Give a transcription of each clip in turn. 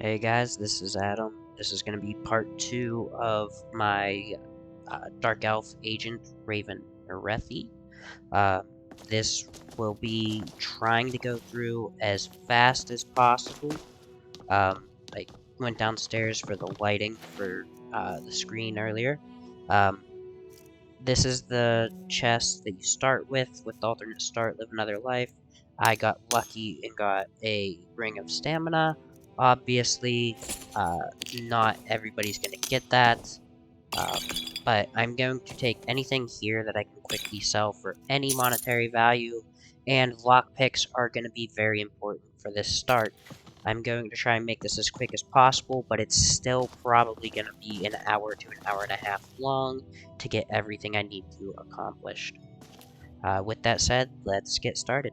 Hey guys, this is Adam. This is going to be part 2 of my Dark Elf agent, Ravyn Nerethi. Uh, this will be trying to go through as fast as possible. I went downstairs for the lighting for the screen earlier. Um, this is the chest that you start with the alternate start, live another life. I got lucky and got a ring of stamina. Obviously, not everybody's going to get that, um, but I'm going to take anything here that I can quickly sell for any monetary value, and lockpicks are going to be very important for this start. I'm going to try and make this as quick as possible, but it's still probably going to be an hour to an hour and a half long to get everything I need to accomplished. With that said, let's get started.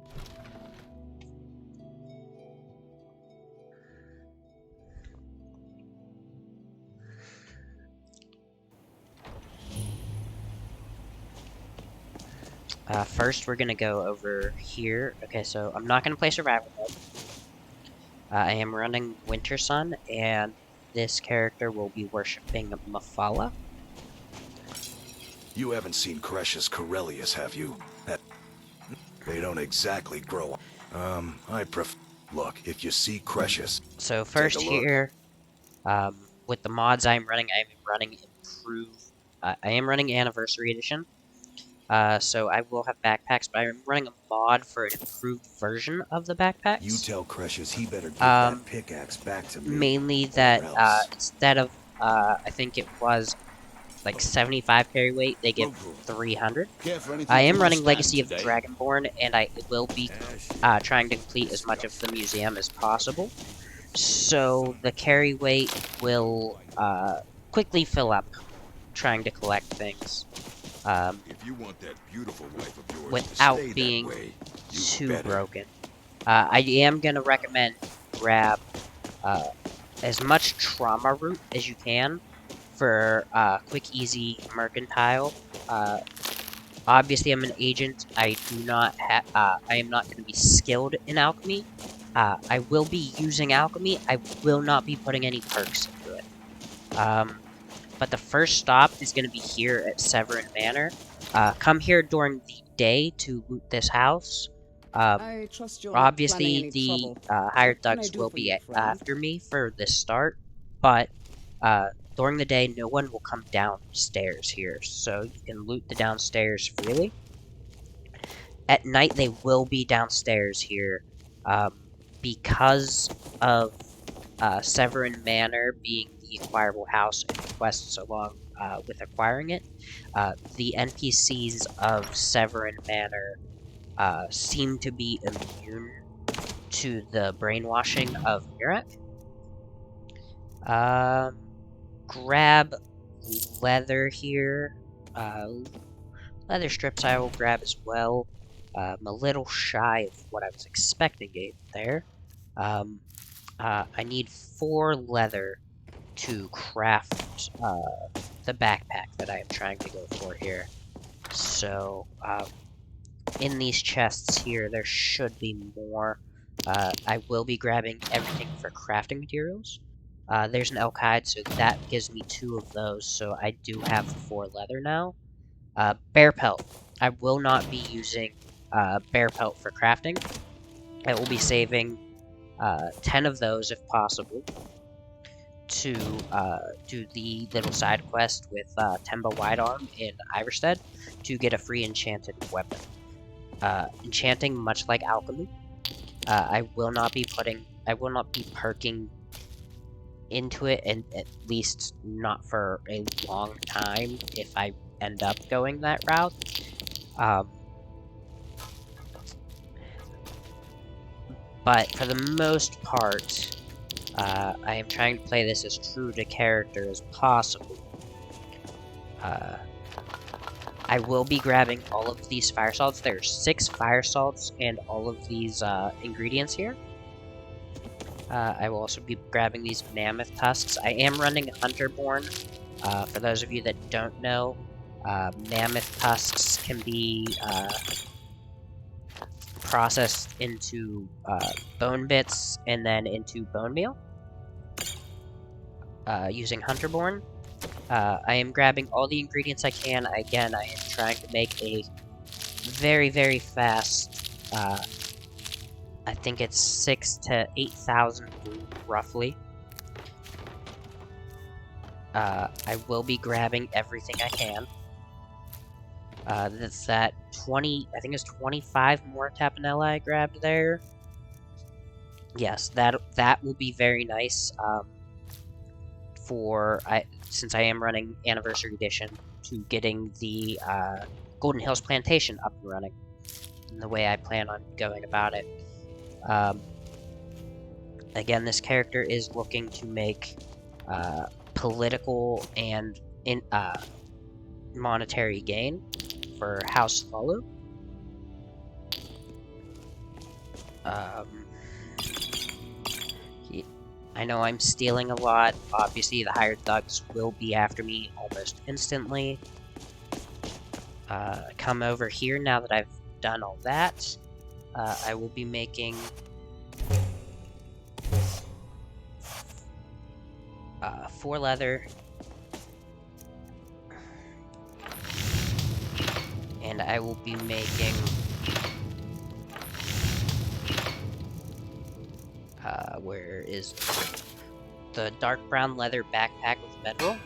First, we're going to go over here. Okay, so I'm not going to play survival mode. I am running Winter Sun, and this character will be worshipping Mafala. You haven't seen Cresh's Corellius, have you? They don't exactly grow. Look, if you see Cresh's... So first here, with the mods I'm running improved... I am running Anniversary Edition. So I will have backpacks, but I'm running a mod for an improved version of the backpacks. You tell Cresh's he better give that pickaxe back to me. Mainly that, instead of, I think it was like 75 carry weight, they give 300. I am running Legacy of Dragonborn, and I will be trying to complete as much of the museum as possible. So the carry weight will quickly fill up trying to collect things. If you want that beautiful wife of yours without to stay being that way, too broken. I am going to recommend grab as much trauma root as you can for quick, easy mercantile. Obviously, I'm an agent. I do not I am not going to be skilled in alchemy. I will be using alchemy. I will not be putting any perks into it. But the first stop is going to be here at Severin Manor. Come here during the day to loot this house. Obviously, the hired thugs will be after me for this start, but during the day, no one will come downstairs here, so you can loot the downstairs freely. At night, they will be downstairs here, because of Severin Manor being the acquirable house and quests along with acquiring it. The NPCs of Severin Manor seem to be immune to the brainwashing of Nerethi. Grab leather here. Leather strips I will grab as well. I'm a little shy of what I was expecting there. I need 4 leather to craft the backpack that I am trying to go for here. So, in these chests here, there should be more. I will be grabbing everything for crafting materials. There's an elk hide, so that gives me 2 of those, so I do have 4 leather now. Bear pelt. I will not be using bear pelt for crafting. I will be saving 10 of those if possible to do the little side quest with Temba Widearm in Iverstead to get a free enchanted weapon. Enchanting, much like alchemy, I will not be perking into it, and at least not for a long time if I end up going that route. But for the most part, I am trying to play this as true to character as possible. I will be grabbing all of these fire salts. There's 6 fire salts and all of these ingredients here. I will also be grabbing these mammoth tusks. I am running Hunterborn. For those of you that don't know, mammoth tusks can be processed into bone bits and then into bone meal. using Hunterborn. I am grabbing all the ingredients I can. Again, I am trying to make a very, very fast, I think it's 6,000 to 8,000 food, roughly. I will be grabbing everything I can. That's that 20, I think it's 25 more Tapanella I grabbed there. Yes, that will be very nice, since I am running Anniversary Edition, to getting the, Golden Hills Plantation up and running, in the way I plan on going about it. Again, this character is looking to make, political and monetary gain for House Hlaalu. I know I'm stealing a lot. Obviously, the hired thugs will be after me almost instantly. Come over here now that I've done all that. I will be making 4 leather. And I will be making where is the dark brown leather backpack with bedroll.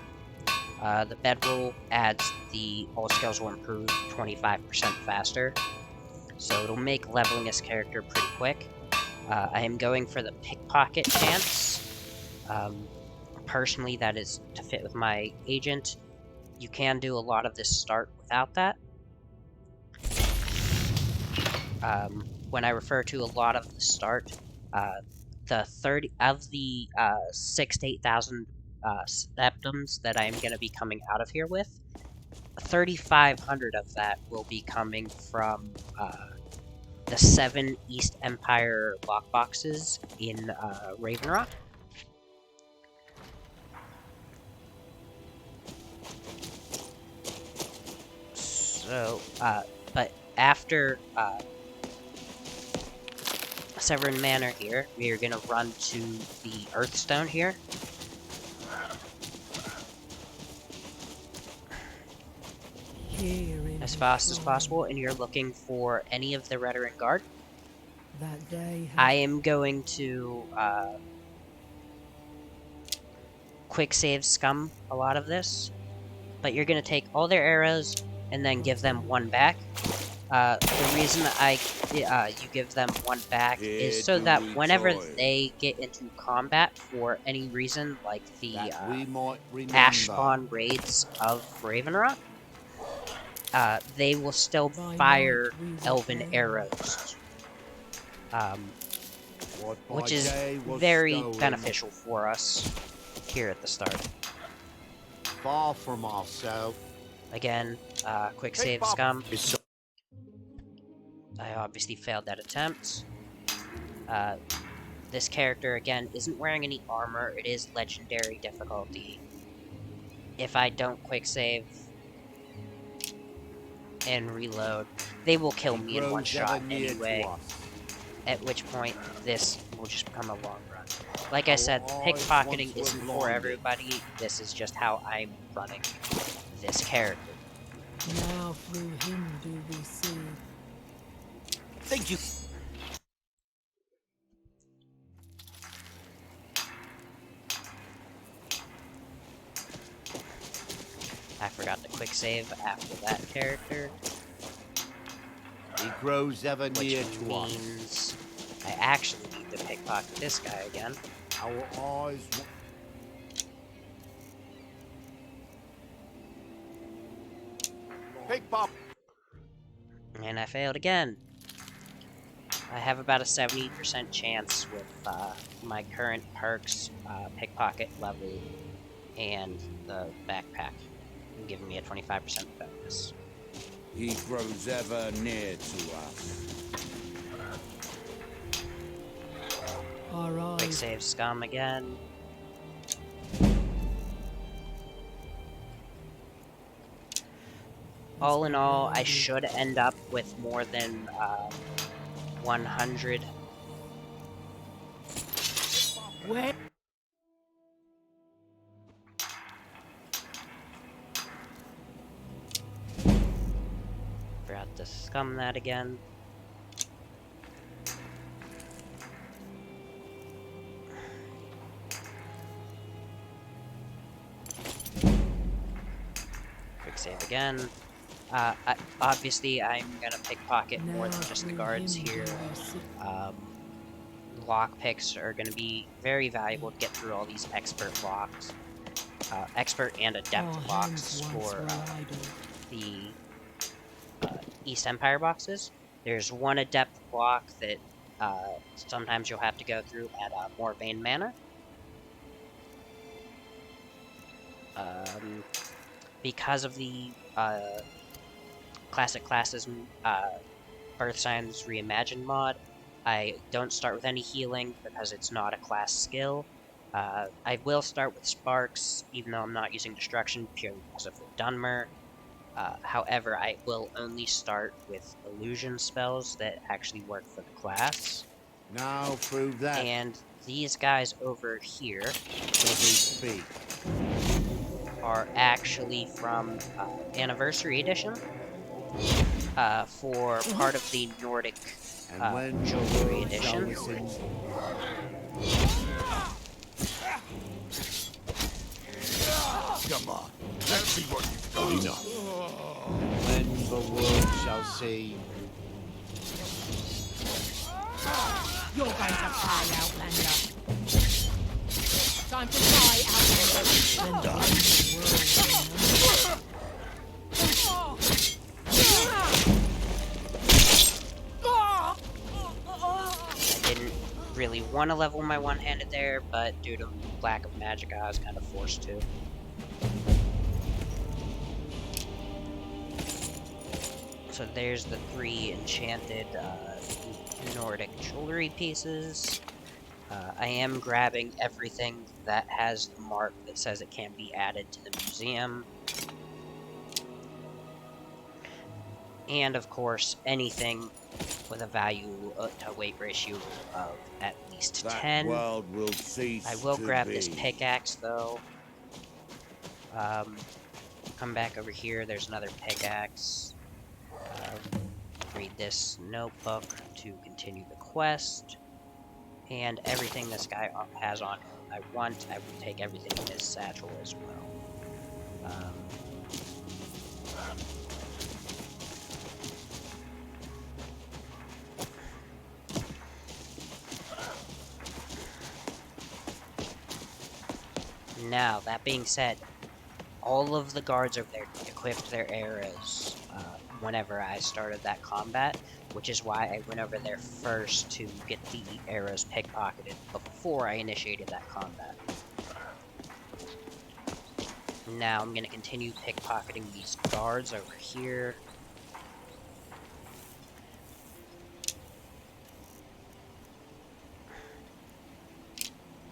The bedroll adds the all skills will improve 25% faster, so it'll make leveling this character pretty quick. I am going for the pickpocket chance. Personally, that is to fit with my agent. You can do a lot of this start without that. When I refer to a lot of the start, the 30 of the 6,000 to 8,000 septums that I am going to be coming out of here with, 3,500 of that will be coming from the 7 East Empire lockboxes in Ravyn Rock. So, but after Severn Manor here, we are gonna run to the Earthstone here. As fast as possible, and you're looking for any of the Redoran Guard. I am going to quick save scum a lot of this, but you're gonna take all their arrows and then give them 1 back. The reason you give them 1 back is so that whenever they get into combat for any reason, like the Ash Spawn raids of Ravyn Rock, they will still fire elven arrows, which is very beneficial for us here at the start. Far from ourselves. Again, quick save scum. I obviously failed that attempt. This character, again, isn't wearing any armor. It is legendary difficulty. If I don't quick save and reload, they will kill me in 1 shot anyway. At which point, this will just become a long run. Like I said, pickpocketing isn't for everybody. This is just how I'm running this character. Now through him do we see. Thank you. I forgot to quick save after that character. He grows ever near Which to us. means I actually need to pickpocket this guy again. Our eyes. Pickpocket. And I failed again. I have about a 70% chance with my current perks, pickpocket level, and the backpack, giving me a 25% bonus. He grows ever near to us. Our eyes. Quick save scum again. All in all, I should end up with more than 100. Where? to scum that again. Quick save again. Obviously, I'm gonna pickpocket more than Now just the through guards him here. do we see. Lockpicks are gonna be very valuable to get through all these expert locks. Expert and adept Our locks hands once for were idle. the East Empire boxes. There's one adept block that sometimes you'll have to go through at Morvain Manor. Because of the Classic Classes Birth Signs Reimagined mod, I don't start with any healing because it's not a class skill. I will start with Sparks, even though I'm not using Destruction, purely because of the Dunmer. However, I will only start with illusion spells that actually work for the class. Now prove that. And these guys over here Shall we speak? are actually from Anniversary Edition for part of the Nordic And when your Jewelry world shall Edition. listen, Come on, let's see what you've got. Enough. when the world shall see. You're going to pay, Outlander. Time to die, Outlander. I didn't really want to level my one-handed there, but due to lack of magic, I was kind of forced to. So there's the 3 enchanted Nordic jewelry pieces. I am grabbing everything that has the mark that says it can be added to the museum. And of course, anything with a value to weight ratio of at least That 10. world will cease I will to grab be. this pickaxe though. Come back over here, there's another pickaxe. Read this notebook to continue the quest. And everything this guy has on him I want, I will take everything in his satchel as well. Now, that being said, all of the guards over there equipped their arrows whenever I started that combat, which is why I went over there first to get the arrows pickpocketed before I initiated that combat. Now I'm going to continue pickpocketing these guards over here.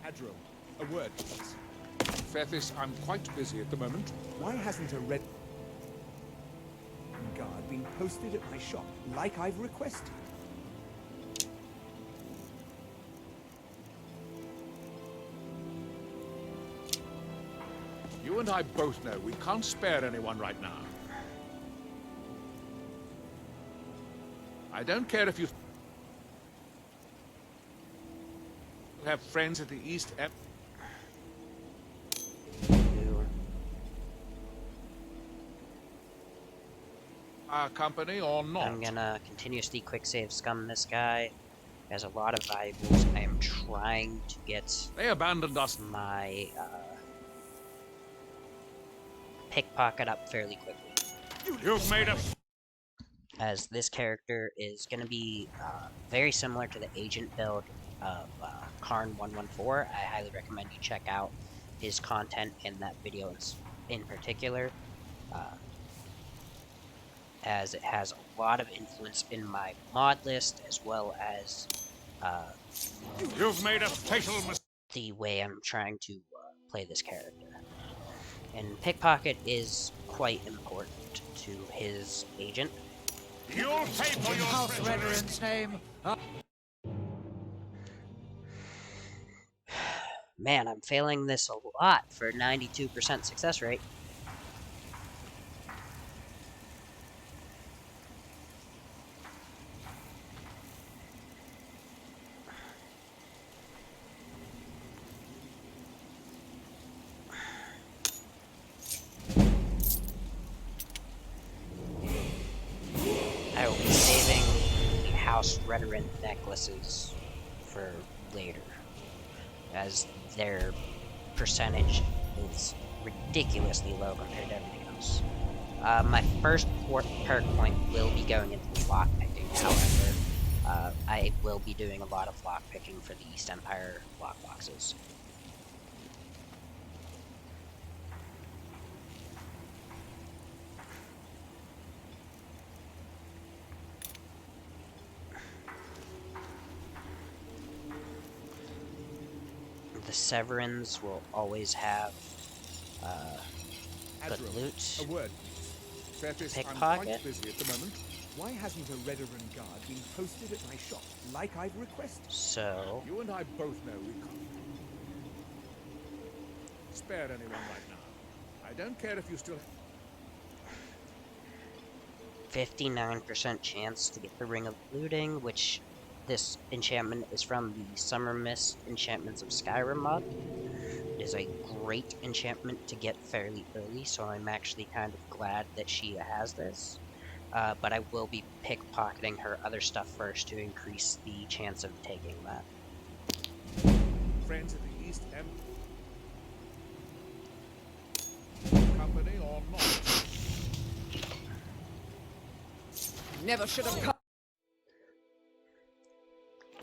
Adro, a word, please. Fairfax, I'm quite busy at the moment. Why hasn't a red guard been posted at my shop, like I've requested? You and I both know we can't spare anyone right now. I don't care if you have friends at the East Em- our company or not. I'm gonna continuously quick save scum this guy. He has a lot of valuables. I am trying to get They abandoned us. my pickpocket up fairly quickly, You've made a as this character is going to be very similar to the agent build of Karn 114. I highly recommend you check out his content in that video in particular, as it has a lot of influence in my mod list, as well as You've made a fatal mistake. the way I'm trying to play this character. And pickpocket is quite important to his agent. You'll pay for your House treachery. Reverend's name. Man, I'm failing this a lot for 92% success rate. Lost Redoran necklaces for later, as their percentage is ridiculously low compared to everything else. My first perk point will be going into lockpicking, however, I will be doing a lot of lockpicking for the East Empire lockboxes. The Severins will always have good Admiral, loot. a word, please. Fairfax, I'm Pickpocket. quite busy at the moment. Why hasn't a Redoran guard been posted at my shop, like I've requested? So, You and I both know we can't spare anyone right now. I don't care if you still... 59% chance to get the Ring of Looting, which this enchantment is from the Summer Mist Enchantments of Skyrim mod. It is a great enchantment to get fairly early, so I'm actually kind of glad that she has this. But I will be pickpocketing her other stuff first to increase the chance of taking that. Friends of the East Company or not? Never should have come.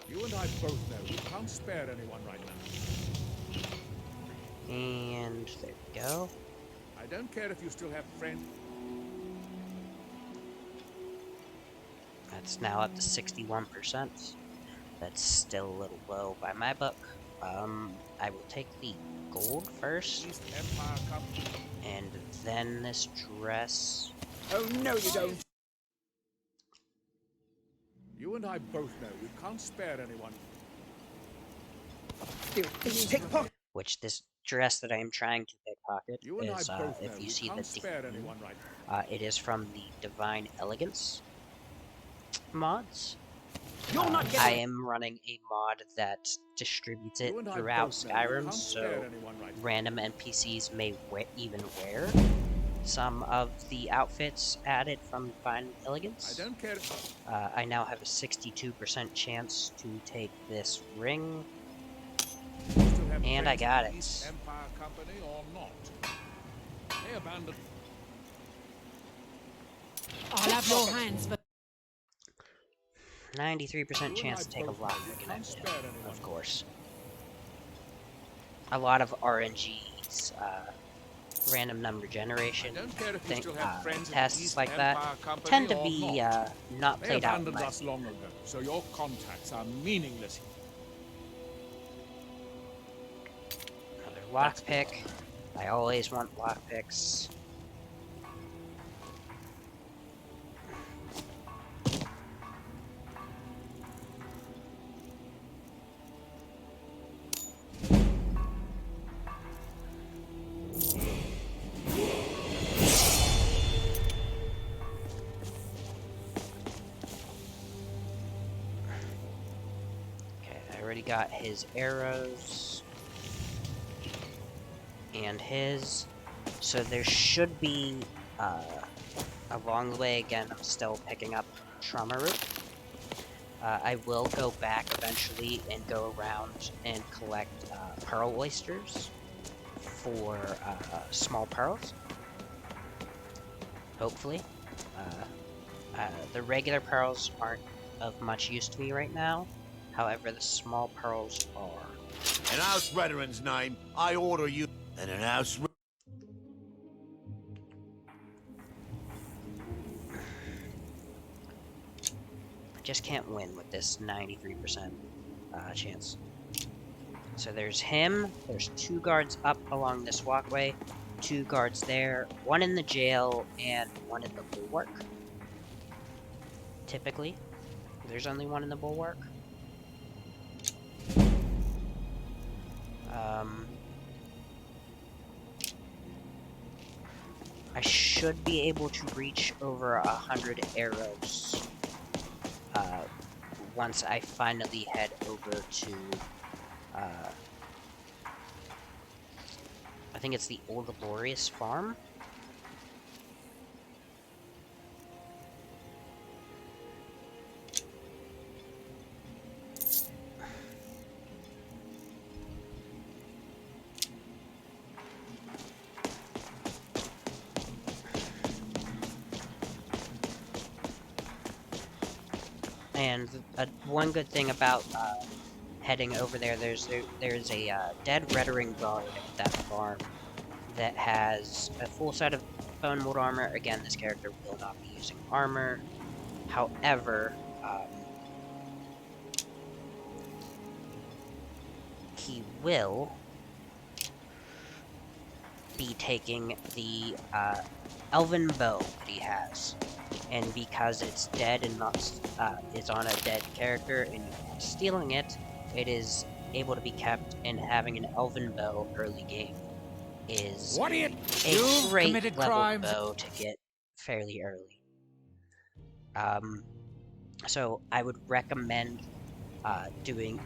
You and I both know we can't spare anyone right now. And there we go. I don't care if you still have friends. That's now up to 61%. That's still a little low by my book. I will take the gold first, East Empire Company. and then this dress. Oh, no, you don't. You and I both know we can't spare anyone. Pickpocket. Which this dress that I am trying to pickpocket You and is, I both know if we you see the can't spare theme, anyone right now. it is from the Divine Elegance mods. You're not I getting. am running a mod that distributes it You and I throughout both know we Skyrim, can't so spare anyone right now. random NPCs may even wear some of the outfits added from Divine I Elegance. don't care. I now have a 62% chance to take this ring, You still have and I friends got of the it. East Empire Company or not? They abandoned. I'll have your hands for. 93% chance to take a both know we lockpick, and I can't did, spare anyone. of course. A lot of RNGs, random number generation I don't care if you still have friends in the tests East like that Empire Company tend to or be not. not They played out in abandoned my us long ago, so your contacts are meaningless. Another lockpick. I always want lockpicks. Okay, I already got his arrows and his, so there should be along the way. Again, I'm still picking up trauma root. I will go back eventually and go around and collect pearl oysters for small pearls. Hopefully. The regular pearls aren't of much use to me right now. However, the small pearls are. In House Veteran's name, I order you. And in House... I just can't win with this 93% chance. So there's him. There's 2 guards up along this walkway. 2 guards there. 1 in the jail and 1 in the bulwark. Typically, there's only 1 in the bulwark. I should be able to reach over 100 arrows once I finally head over to I think it's the Old Laborious Farm. And one good thing about heading over there, there's a dead Reddering guard at that farm that has a full set of bone mold armor. Again, this character will not be using armor. However, he will be taking the elven bow that he has. And because it's dead and not, it's on a dead character, and stealing it, it is able to be kept, and having an elven bow early game is What are you? a You've great committed level crimes. bow to get fairly early. So I would recommend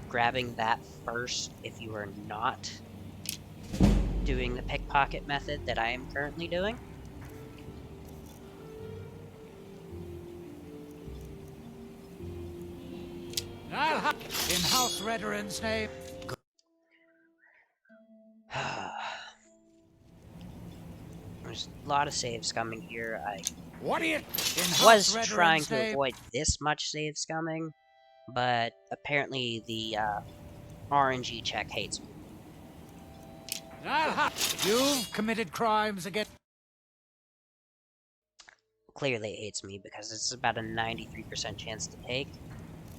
grabbing that first if you are not doing the pickpocket method that I am currently doing. In House Rederin's name. There's a lot of saves coming here. I What are you? was trying to avoid this much save scumming, but apparently the RNG check hates me. You've committed crimes against. Clearly it hates me because it's about a 93% chance to take,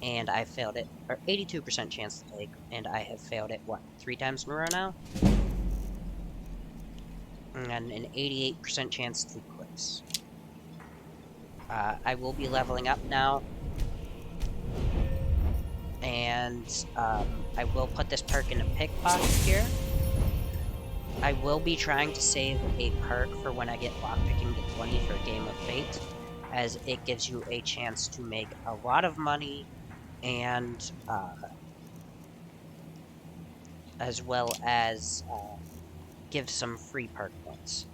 and I failed it, or 82% chance to take, and I have failed it, what, 3 times in a row now? And an 88% chance to place. I will be leveling up now, and I will put this perk in a pickpocket here. I will be trying to save a perk for when I get lockpicking to 20 for a Game of Fate, as it gives you a chance to make a lot of money, and as well as give some free perk points.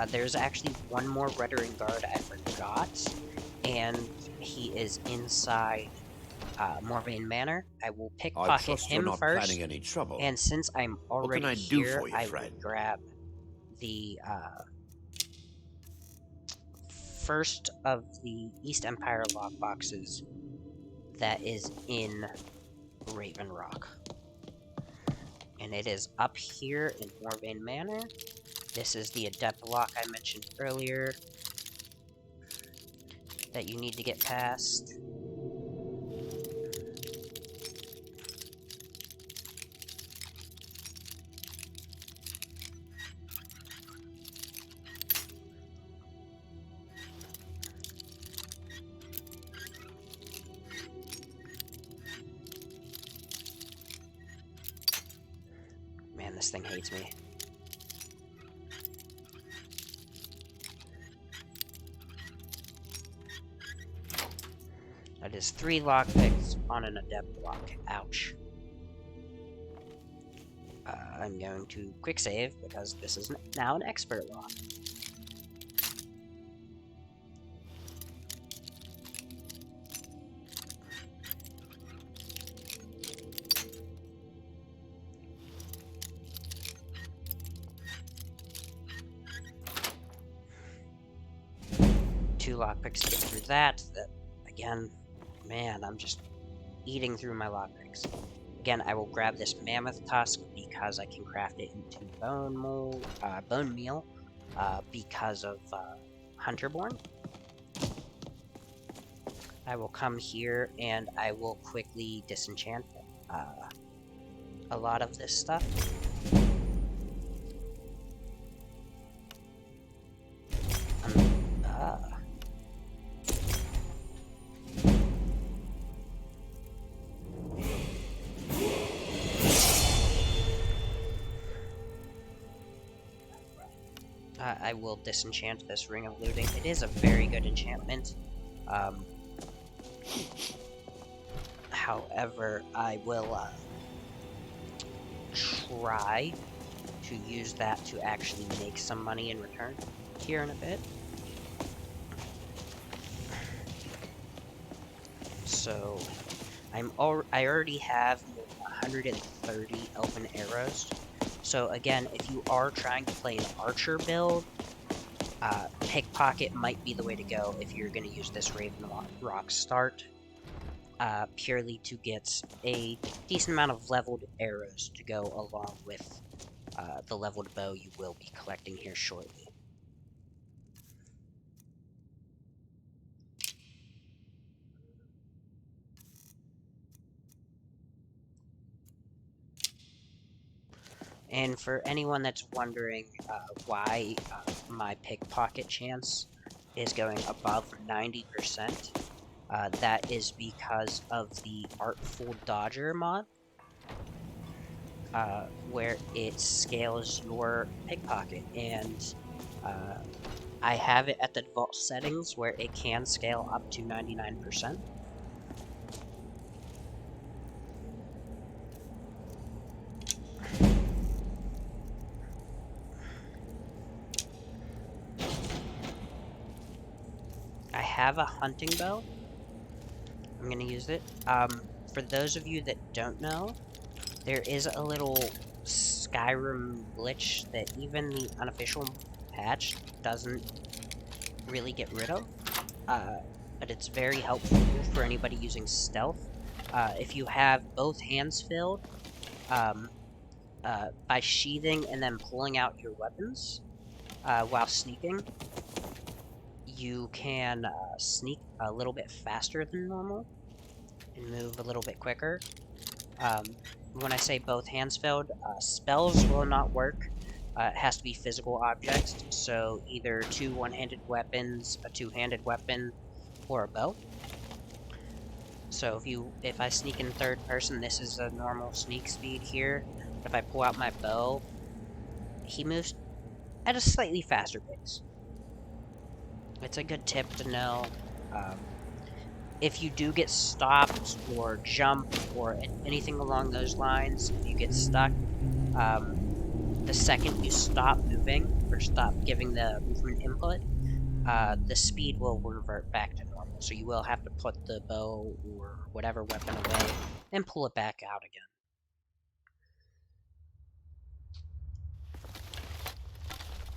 There's actually one more Reddering guard I forgot, and he is inside Ravyn Manor. I will pickpocket him first, Any trouble. and since I'm already can I do here, for you, I friend? will grab the first of the East Empire lockboxes that is in Ravyn Rock. And it is up here in Ravyn Manor. This is the Adept lock I mentioned earlier that you need to get past. Man, this thing hates me. That is 3 lockpicks on an Adept lock. Ouch. I'm going to quick save because this is now an Expert lock. Two lockpicks to get through that. Again, man, I'm just eating through my lockpicks. Again, I will grab this mammoth tusk because I can craft it into bone meal, because of Hunterborn. I will come here and I will quickly disenchant a lot of this stuff. I will disenchant this Ring of Looting. It is a very good enchantment. However, I will try to use that to actually make some money in return here in a bit. So, I already have 130 Elven Arrows. So again, if you are trying to play an archer build, Pickpocket might be the way to go if you're going to use this Ravyn Rock start, purely to get a decent amount of leveled arrows to go along with the leveled bow you will be collecting here shortly. And for anyone that's wondering why my pickpocket chance is going above 90%, that is because of the Artful Dodger mod, where it scales your pickpocket. And I have it at the default settings where it can scale up to 99%. I have a hunting bow. I'm going to use it. For those of you that don't know, there is a little Skyrim glitch that even the unofficial patch doesn't really get rid of. But it's very helpful for anybody using stealth. If you have both hands filled, by sheathing and then pulling out your weapons while sneaking, you can sneak a little bit faster than normal and move a little bit quicker. When I say both hands filled, spells will not work. It has to be physical objects, so either two one-handed weapons, a two-handed weapon, or a bow. So if I sneak in third person, this is a normal sneak speed here. But if I pull out my bow, he moves at a slightly faster pace. It's a good tip to know. If you do get stopped or jump or anything along those lines, if you get stuck, the second you stop moving or stop giving the movement input, the speed will revert back to normal. So you will have to put the bow or whatever weapon away and pull it back out again.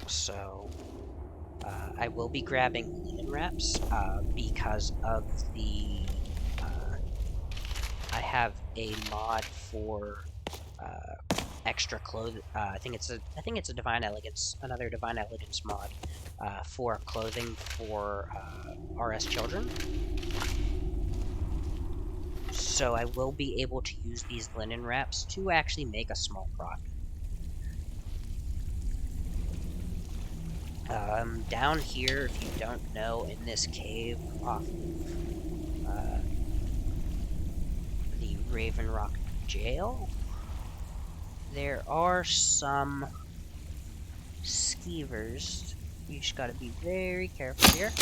So I will be grabbing linen wraps because of the I have a mod for extra clothing. I think it's a Divine Elegance, another Divine Elegance mod for clothing for RS children. So I will be able to use these linen wraps to actually make a small profit. Down here, if you don't know, in this cave off of the Ravyn Rock Jail, there are some skeevers. You just gotta be very careful here.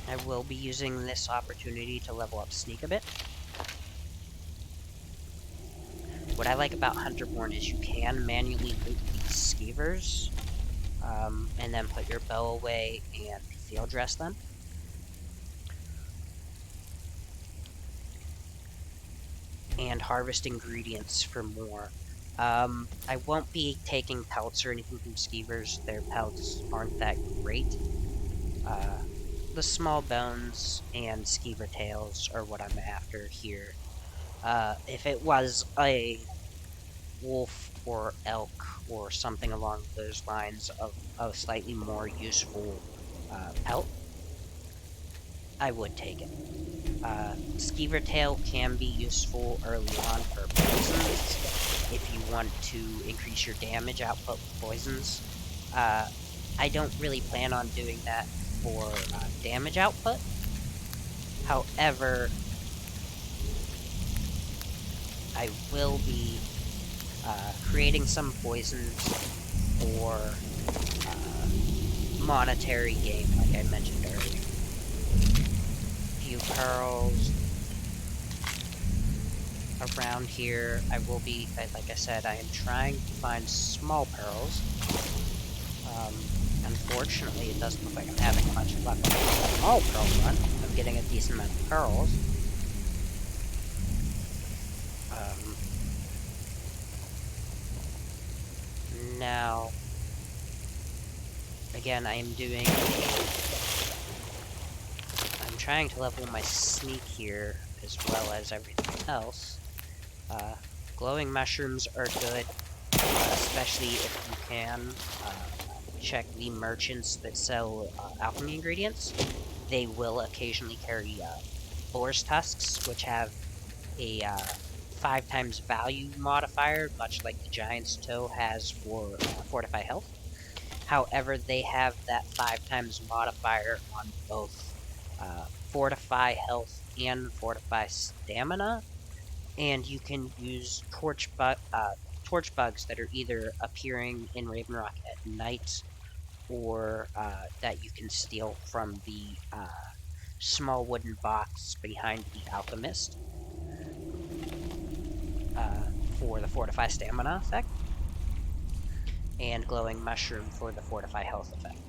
I will be using this opportunity to level up Sneak a bit. What I like about Hunterborn is you can manually loot these skeevers, and then put your bow away and field dress them. And harvest ingredients for more. I won't be taking pelts or anything from skeevers. Their pelts aren't that great. The small bones and skeever tails are what I'm after here. If it was a wolf or elk or something along those lines of a slightly more useful pelt, I would take it. Skeever tail can be useful early on for poisons if you want to increase your damage output with poisons. I don't really plan on doing that for damage output. However, I will be creating some poisons for monetary gain, like I mentioned earlier. Few pearls around here. I will be, like I said, I am trying to find small pearls. Unfortunately, it doesn't look like I'm having much luck with the small pearl run. I'm getting a decent amount of pearls. Now, again, I'm trying to level my sneak here as well as everything else. Glowing mushrooms are good, especially if you can check the merchants that sell alchemy ingredients. They will occasionally carry boar's tusks, which have a 5 times value modifier, much like the giant's toe has for fortify health. However, they have that 5 times modifier on both fortify health and fortify stamina, and you can use torch bugs that are either appearing in Raven Rock at night or that you can steal from the small wooden box behind the alchemist for the fortify stamina effect, and glowing mushroom for the fortify health effect.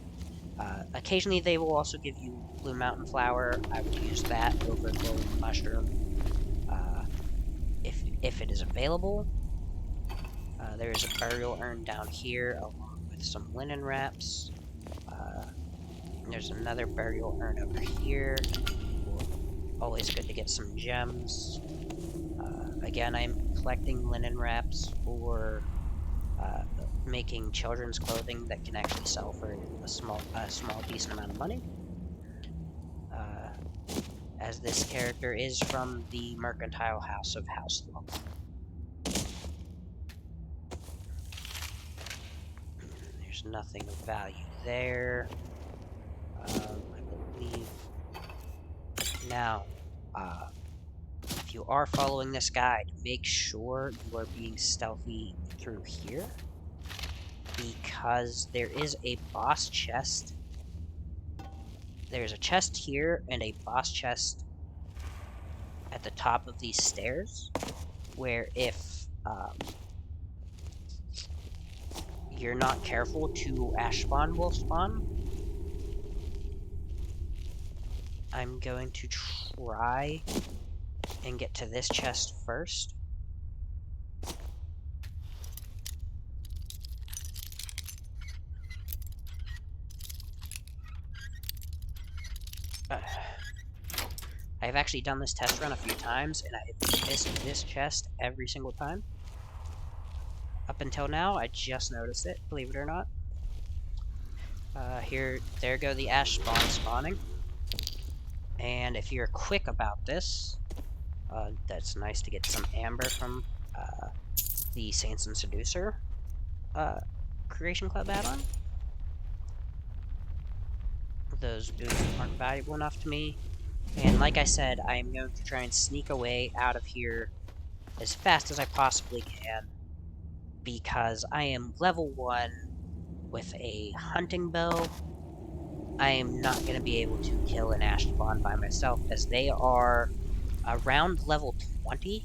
Occasionally they will also give you blue mountain flower. I would use that over glowing mushroom if it is available. There is a burial urn down here along with some linen wraps. There's another burial urn over here. Always good to get some gems. Again, I'm collecting linen wraps for making children's clothing that can actually sell for a small decent amount of money. As this character is from the mercantile house of Hlaalu. There's nothing of value there. I believe. Now, if you are following this guide, make sure you are being stealthy through here, because there is a boss chest. There's a chest here and a boss chest at the top of these stairs, where if you're not careful, 2 ash spawn will spawn. I'm going to try and get to this chest first. I've actually done this test run a few times, and I've missed this chest every single time. Up until now, I just noticed it, believe it or not. There go the ash spawning. And if you're quick about this, that's nice to get some amber from the Saints and Seducer Creation Club add-on. Those boots aren't valuable enough to me. And like I said, I am going to try and sneak away out of here as fast as I possibly can, because I am level 1 with a hunting bow. I am not going to be able to kill an ash spawn by myself, as they are around level 20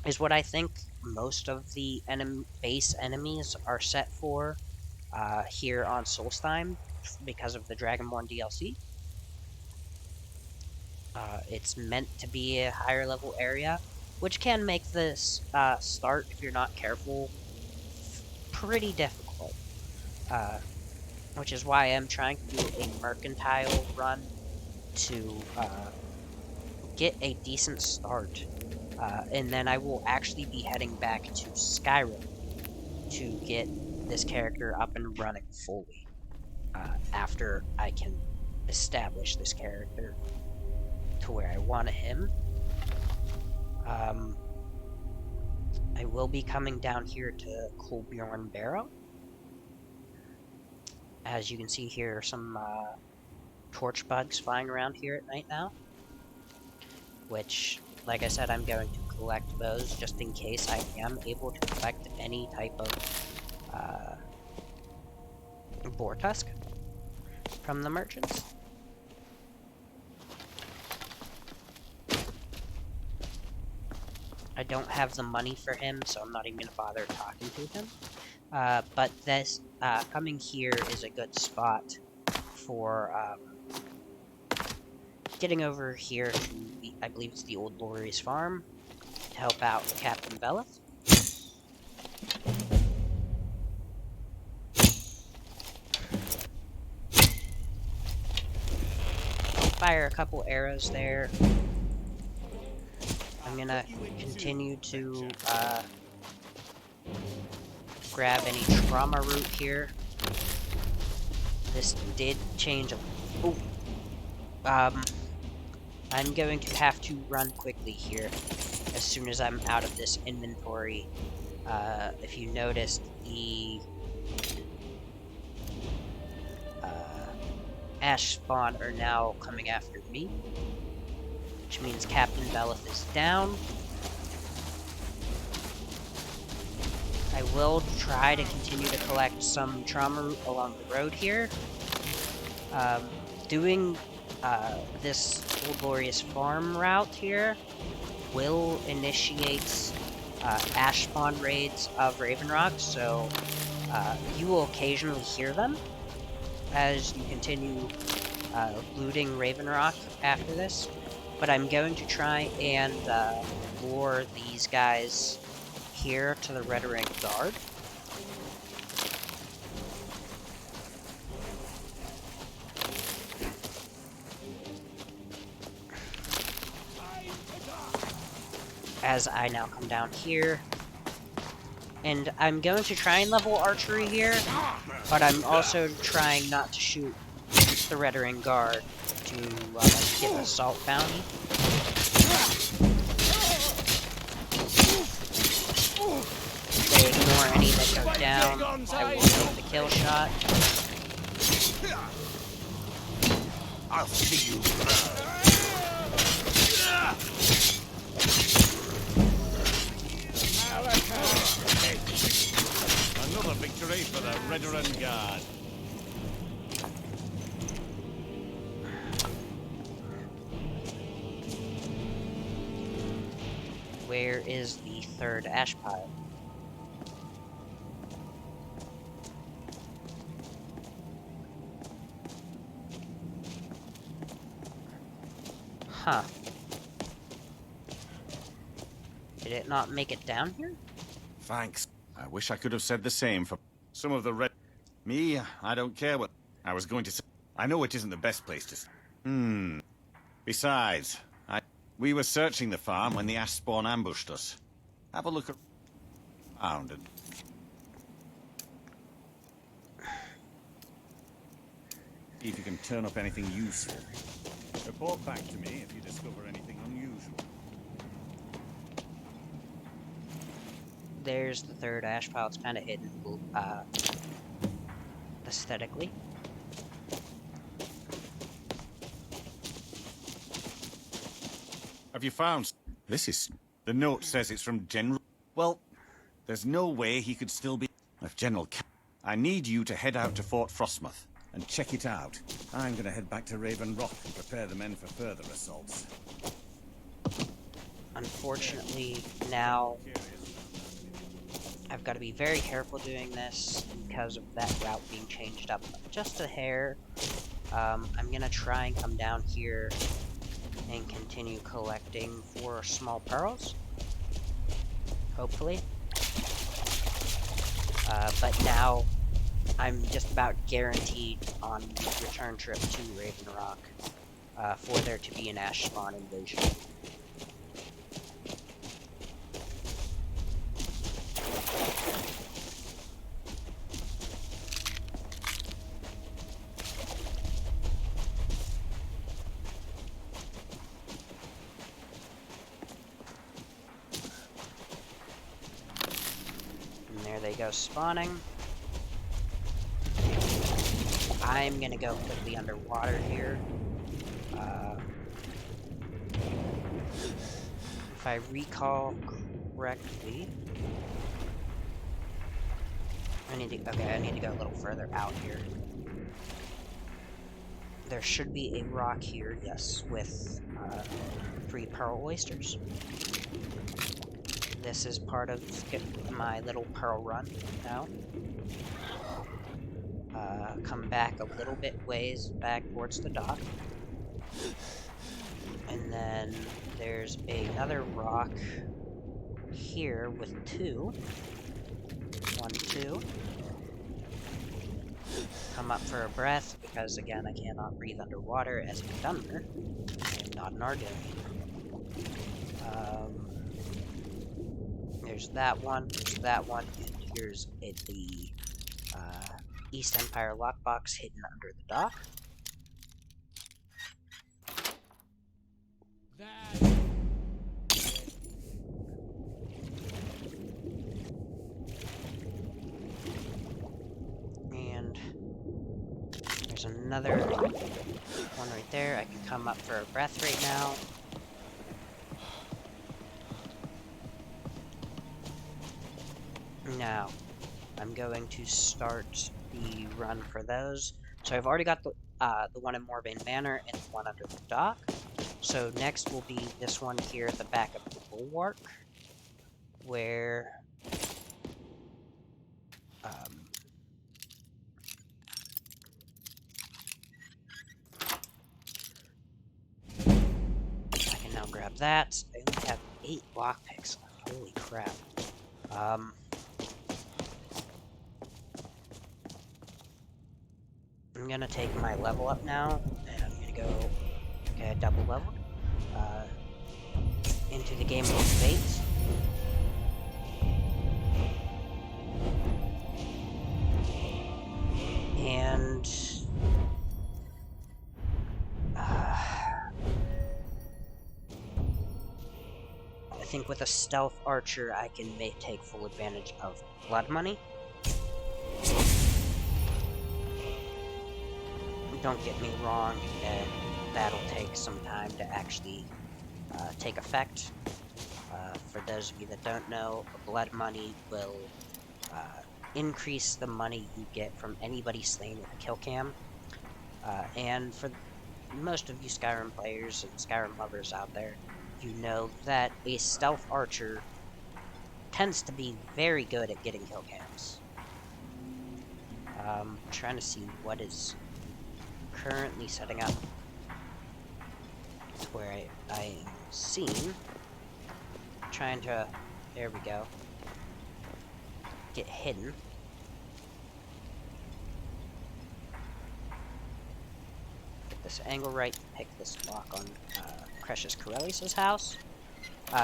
is what I think most of the base enemies are set for here on Solstheim because of the Dragonborn DLC. It's meant to be a higher level area, which can make this start, if you're not careful, pretty difficult. Which is why I'm trying to do a mercantile run to get a decent start. And then I will actually be heading back to Skyrim to get this character up and running fully after I can establish this character to where I want him. I will be coming down here to Kolbjorn Barrow. As you can see here, some torch bugs flying around here at night now, which, like I said, I'm going to collect those just in case I am able to collect any type of boar tusk from the merchants. I don't have the money for him, so I'm not even going to bother talking to him. But this, coming here is a good spot for, getting over here to the, I believe it's the Old Glorious Farm, to help out Captain Belith. Fire a couple arrows there. I'm gonna continue to grab any trauma root here. This did change a... Oh! I'm going to have to run quickly here as soon as I'm out of this inventory. If you noticed, the Ash spawn are now coming after me, which means Captain Belith is down. I will try to continue to collect some trauma root along the road here. Doing this Old Glorious Farm route here will initiate Ash spawn raids of Raven Rock, so you will occasionally hear them as you continue looting Raven Rock after this. But I'm going to try and lure these guys here to the Red Rank Guard. As I now come down here. And I'm going to try and level archery here, but I'm also trying not to shoot the Red Ring Guard to get the Assault Bounty. They ignore any that go down. I will take the kill shot. I'll see you. Another victory for the Red Guard. Where is the third ash pile? Huh. Did it not make it down here? Thanks. I wish I could have said the same for some of the red... Me, I don't care what I was going to say. I know it isn't the best place to... Besides, we were searching the farm when the ash spawn ambushed us. Have a look around and... see if you can turn up anything useful. Report back to me if you discover anything unusual. There's the third ash pile. It's kind of hidden aesthetically. Have you found... This is... The note says it's from General... Well, there's no way he could still be... If General... I need you to head out to Fort Frostmoth and check it out. I'm gonna head back to Raven Rock and prepare the men for further assaults. Unfortunately, now I've got to be very careful doing this because of that route being changed up just a hair. I'm gonna try and come down here and continue collecting 4 small pearls, hopefully. But now I'm just about guaranteed on the return trip to Raven Rock for there to be an ash spawn invasion. They go spawning. I'm gonna go quickly underwater here. If I recall correctly, I need to go a little further out here. There should be a rock here, yes, with 3 pearl oysters. this is part of my little pearl run now. Come back a little bit ways back towards the dock. And then there's another rock here with 2. 1, 2. Come up for a breath, because again, I cannot breathe underwater as a Dunmer. I am not an Argonian. There's that one, and here's the East Empire lockbox hidden under the dock. And there's another one right there. I can come up for a breath right now. Now, I'm going to start the run for those. So I've already got the one in Ravyn Manor and the one under the dock. So next will be this one here at the back of the bulwark, where I can now grab that. I only have 8 lockpicks left. Holy crap. I'm gonna take my level up now, and I'm gonna go, okay, I double leveled, into the game of fate. And, I think with a stealth archer, I can take full advantage of blood money. Don't get me wrong, that'll take some time to actually take effect. For those of you that don't know, blood money will increase the money you get from anybody slain with a kill cam. And for most of you Skyrim players and Skyrim lovers out there, you know that a stealth archer tends to be very good at getting kill cams. Trying to see what is currently setting up to where I am seen. Trying to, there we go, get hidden. Get this angle right, pick this lock on Precious Corellius' house.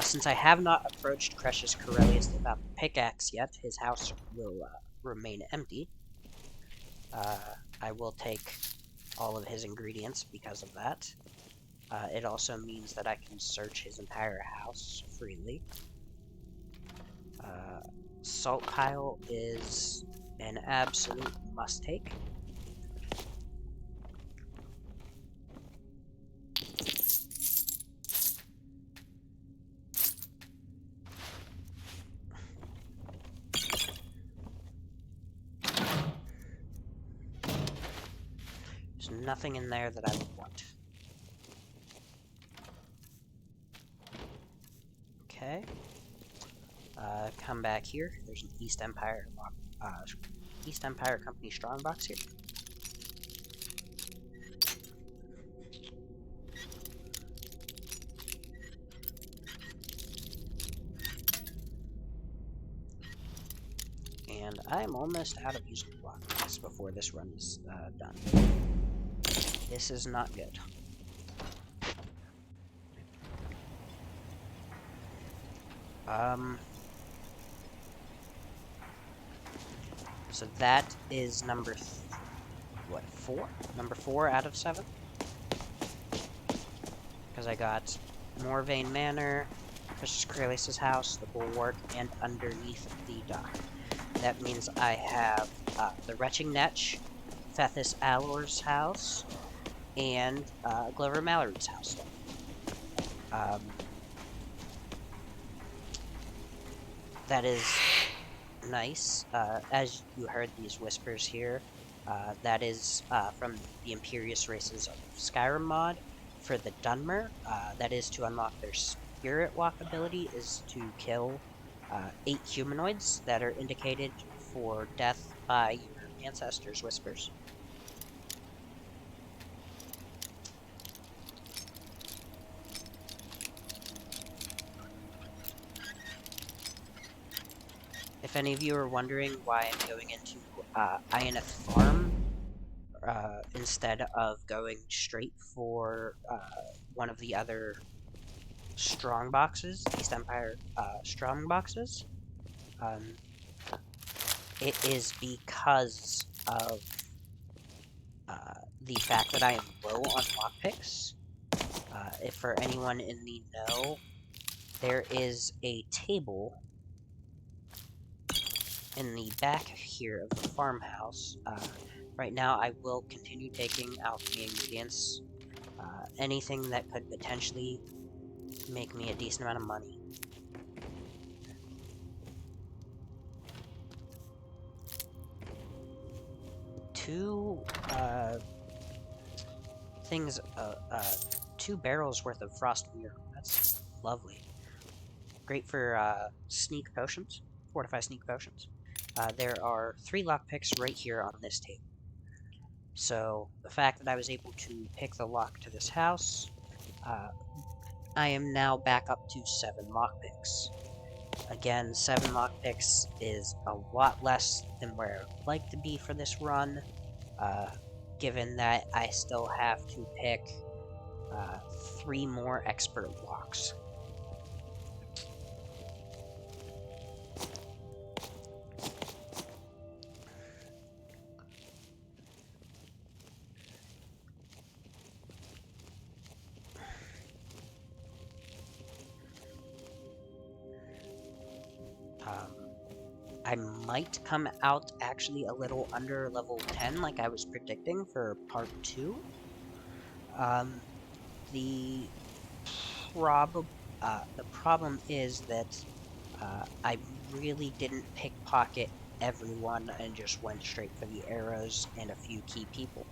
Since I have not approached Precious Corellius without the pickaxe yet, his house will remain empty. I will take all of his ingredients because of that. It also means that I can search his entire house freely. Salt pile is an absolute must-take. There's nothing in there that I would want. Okay. Come back here. There's an East Empire Company strongbox here. And I'm almost out of usable lockpicks before this run is done. This is not good. So that is number, what, 4? Number 4 out of 7? Because I got Ravyn Manor, Precious Corellius' house, the bulwark, and underneath the dock. That means I have the Retching Netch, Fethis Alor's house, and Glover Mallory's house. That is nice. As you heard these whispers here, that is from the Imperious Races of Skyrim mod. For the Dunmer, that is to unlock their Spirit Walk ability, is to kill 8 humanoids that are indicated for death by your ancestors' whispers. If any of you are wondering why I'm going into Ionith Farm instead of going straight for one of the other strong boxes, East Empire strong boxes, it is because of the fact that I am low on lockpicks. If for anyone in the know, there is a table in the back here of the farmhouse. Right now, I will continue taking alchemy ingredients, anything that could potentially make me a decent amount of money. Two things, 2 barrels worth of frost mirror. That's lovely. Great for sneak potions, fortify sneak potions. There are 3 lockpicks right here on this table. So the fact that I was able to pick the lock to this house, I am now back up to 7 lockpicks. Again, 7 lockpicks is a lot less than where I would like to be for this run, given that I still have to pick 3 more expert locks. I might come out actually a little under level 10 like I was predicting for part 2. The problem is that I really didn't pickpocket everyone and just went straight for the arrows and a few key people.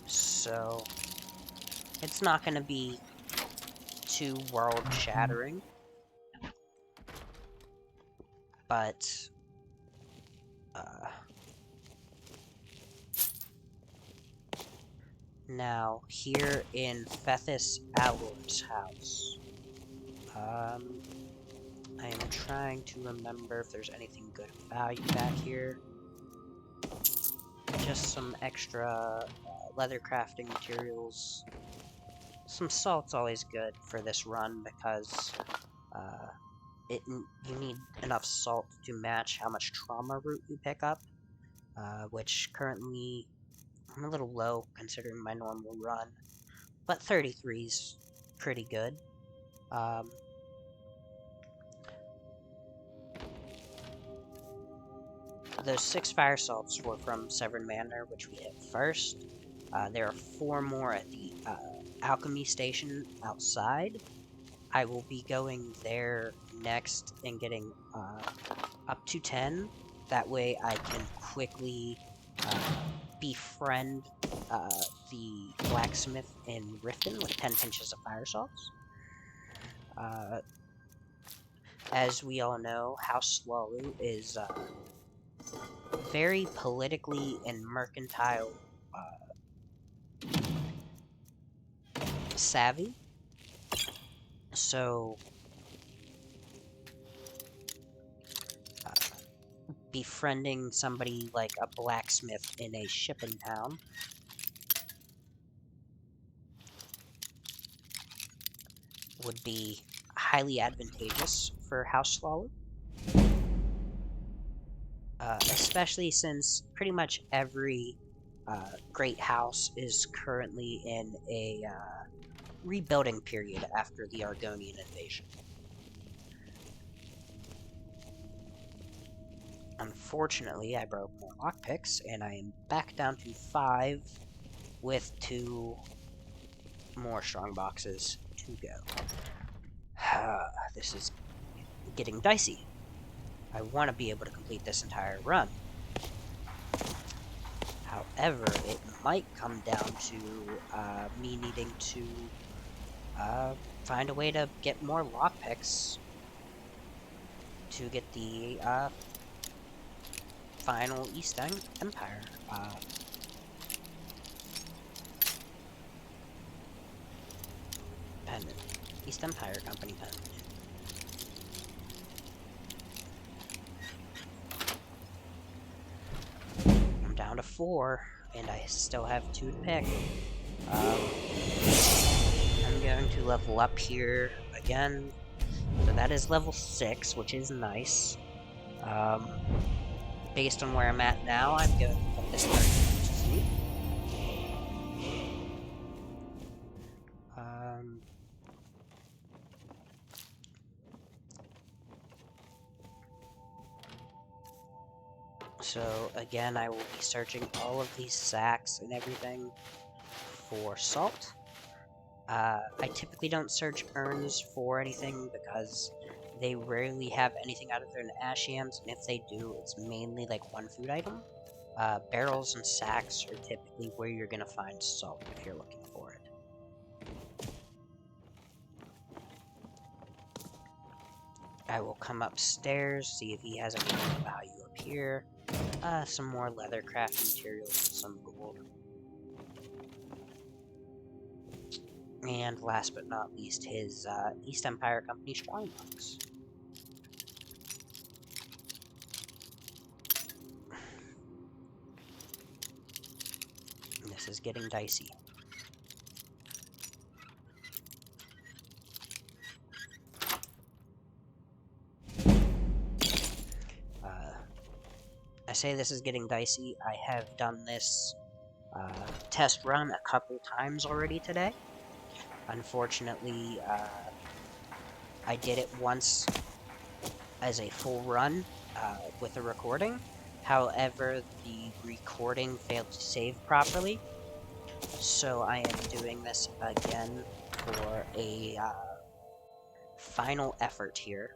So it's not going to be too world-shattering, but now here in Fethis Alor's house, I am trying to remember if there's anything good of value back here. Just some extra leather crafting materials. Some salt's always good for this run because you need enough salt to match how much trauma root you pick up, which currently I'm a little low considering my normal run, but 33's pretty good. Those 6 fire salts were from Severn Manor, which we hit first. There are 4 more at the alchemy station outside. I will be going there next and getting up to 10. That way I can quickly befriend the blacksmith in Riften with 10 pinches of fire salts. As we all know, House Hlaalu is very politically and mercantile savvy. So befriending somebody like a blacksmith in a shipping town would be highly advantageous for House Hlaalu. Especially since pretty much every great house is currently in a rebuilding period after the Argonian invasion. Unfortunately, I broke more lockpicks, and I am back down to 5 with 2 more strong boxes to go. This is getting dicey. I want to be able to complete this entire run. However, it might come down to me needing to find a way to get more lockpicks to get the final East Empire pendant. East Empire Company pendant. I'm down to 4, and I still have 2 to pick. I'm going to level up here again. So that is level 6, which is nice. Based on where I'm at now, I'm going to put this 30 to sleep. So again, I will be searching all of these sacks and everything for salt. I typically don't search urns for anything because they rarely have anything other than ash yams, and if they do, it's mainly like one food item. Barrels and sacks are typically where you're gonna find salt if you're looking for it. I will come upstairs, see if he has any value up here. Some more leather crafting materials, some gold. And last but not least, his East Empire Company strongbox. This is getting dicey. I say this is getting dicey. I have done this test run a couple times already today. Unfortunately, I did it once as a full run with a recording. However, the recording failed to save properly. So I am doing this again for a final effort here.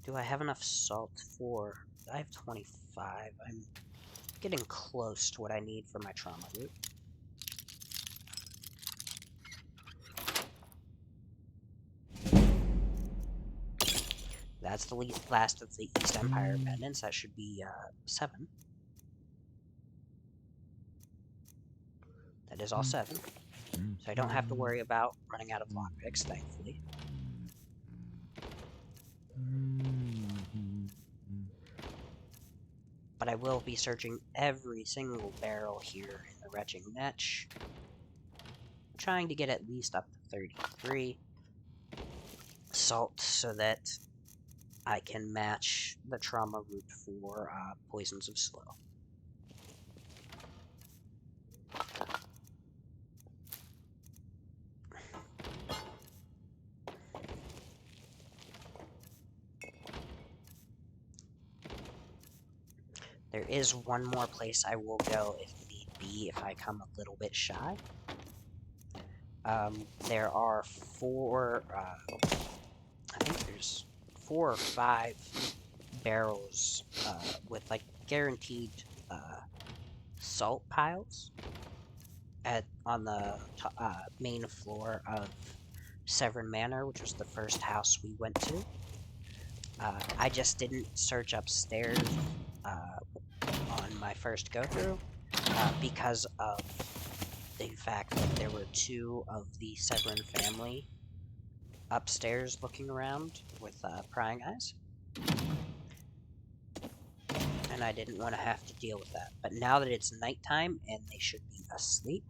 Do I have enough salt for... I have 25. I'm getting close to what I need for my trauma root. That's the last of the East Empire pendants. That should be 7. That is all 7. So I don't have to worry about running out of lockpicks, thankfully. But I will be searching every single barrel here in the Retching Niche, trying to get at least up to 33 salt so that I can match the trauma root for Poisons of Slow. There is one more place I will go if need be, if I come a little bit shy. There are 4, I think there's 4 or 5 barrels with like guaranteed salt piles on the main floor of Severn Manor, which was the first house we went to. I just didn't search upstairs on my first go-through because of the fact that there were 2 of the Severn family upstairs looking around with prying eyes. And I didn't want to have to deal with that. But now that it's nighttime and they should be asleep,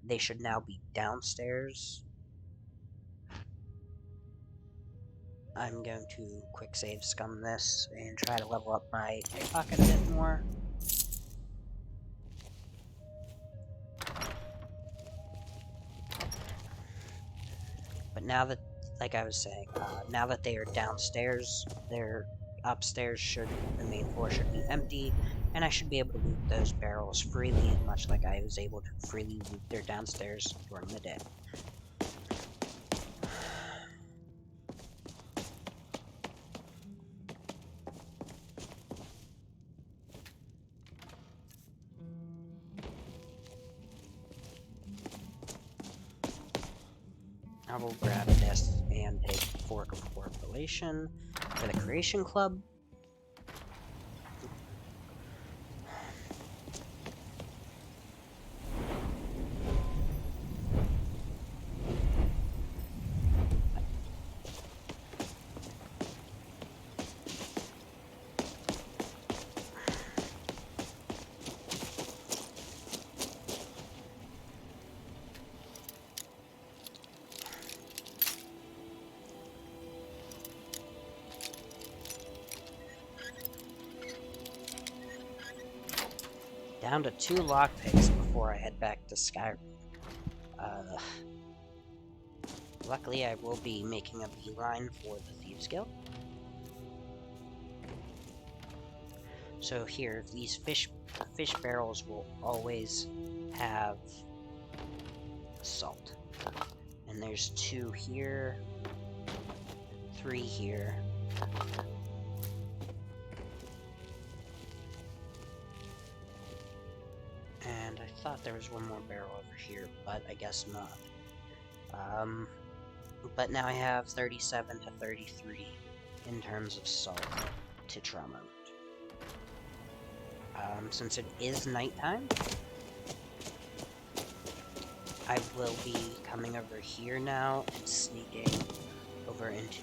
they should now be downstairs. I'm going to quick save scum this and try to level up my pickpocket a bit more. But now that, like I was saying, now that they are downstairs, their upstairs the main floor should be empty, and I should be able to loot those barrels freely, much like I was able to freely loot their downstairs during the day. I will grab this and take Fork of Correlation for the Creation Club. Down to 2 lockpicks before I head back to Skyrim. Luckily, I will be making a beeline for the Thieves Guild. So here, these fish barrels will always have salt. And there's 2 here, 3 here. And I thought there was 1 more barrel over here, but I guess not. But now I have 37 to 33 in terms of salt to trauma root. Since it is nighttime, I will be coming over here now and sneaking over into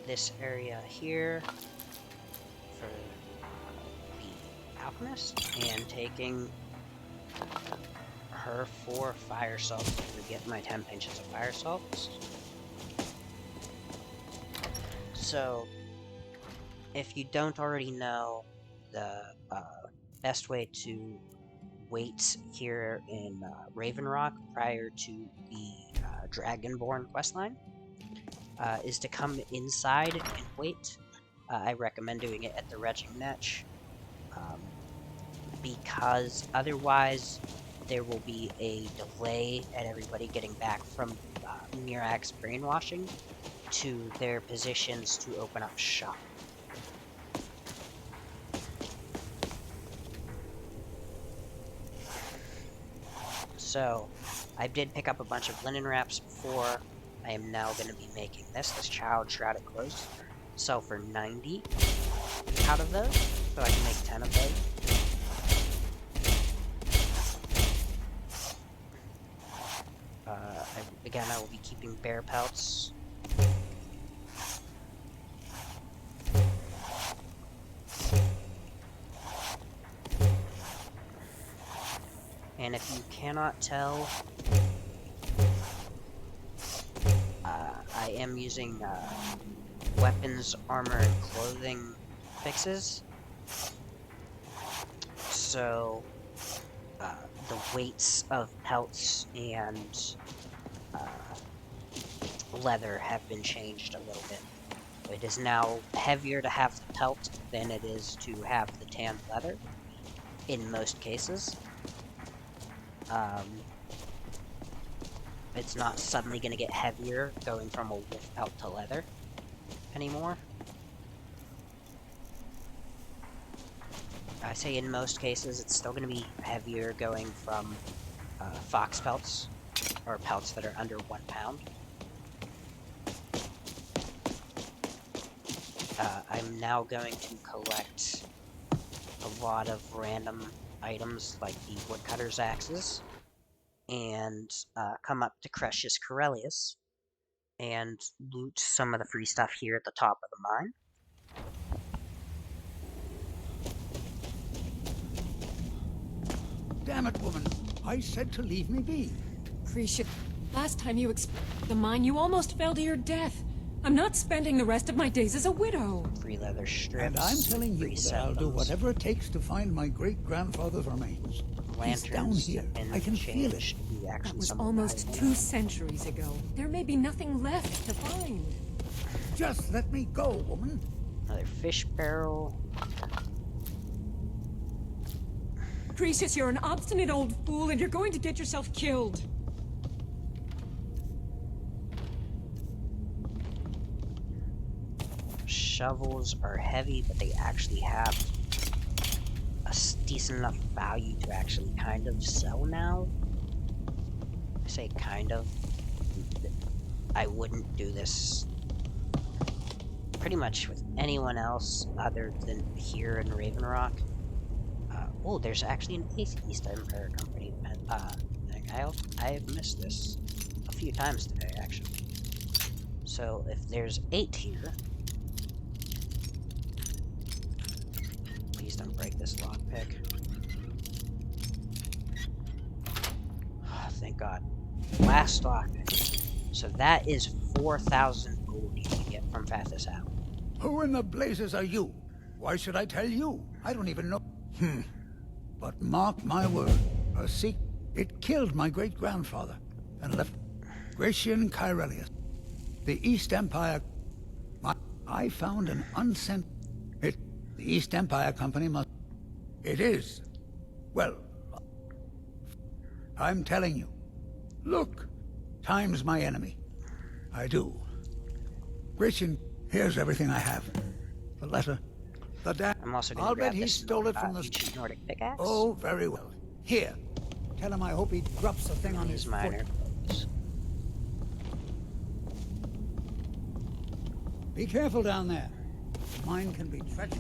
this area here for the alchemist and taking her 4 fire salts to get my 10 pinches of fire salts. So, if you don't already know, the best way to wait here in Ravyn prior to the Dragonborn questline is to come inside and wait. I recommend doing it at the Retching Netch, because otherwise there will be a delay at everybody getting back from Mirak's brainwashing to their positions to open up shop. So, I did pick up a bunch of linen wraps before. I am now going to be making this Child Shrouded Clothes. Sell for 90 out of those, so I can make 10 of those. Again, I will be keeping bear pelts. And if you cannot tell, I am using weapons, armor, and clothing fixes. So, the weights of pelts and leather have been changed a little bit. It is now heavier to have the pelt than it is to have the tan leather, in most cases. It's not suddenly going to get heavier going from a wolf pelt to leather anymore. I say in most cases, it's still going to be heavier going from fox pelts, or pelts that are under 1 pound. I'm now going to collect a lot of random items like the woodcutter's axes, and come up to Crucius Corellius and loot some of the free stuff here at the top of the mine. Damn it, woman. I said to leave me be. Appreciate. Last time you explored the mine, you almost fell to your death. I'm not spending the rest of my days as a widow. Free leather strips. And I'm telling you free that I'll do septums, whatever it takes to find my great-grandfather's remains. He's down lanterns, here. and I can feel it. change the That action was symbol almost behind 2 centuries ago. There may be nothing left to find. Just let me go, woman. another fish barrel. Croesus, you're an obstinate old fool and you're going to get yourself killed. Shovels are heavy, but they actually have a decent enough value to actually kind of sell now. I say kind of. I wouldn't do this pretty much with anyone else other than here in Raven Rock. Oh, there's actually an 8th East Empire Company. I have missed this a few times today, actually. So if there's 8 here, please don't break this lockpick. Oh, thank God. Last lockpick. So that is 4,000 gold you can get from Fathus Out. Who in the blazes are you? Why should I tell you? I don't even know. But mark my word, a Sikh, it killed my great-grandfather and left Gratian Kyrelius. The East Empire... I found an unsent... The East Empire Company must... It is. Well, I'm telling you. Look, time's my enemy. I do. Gratian, here's everything I have. The letter, the dam... I'm also going I'll to grab bet he this stole it from the... ancient Nordic pickaxe. Oh, very well. Here. Tell him I hope he drops the thing on his These minor foot. clothes. Be careful down there. Mine can be treacherous.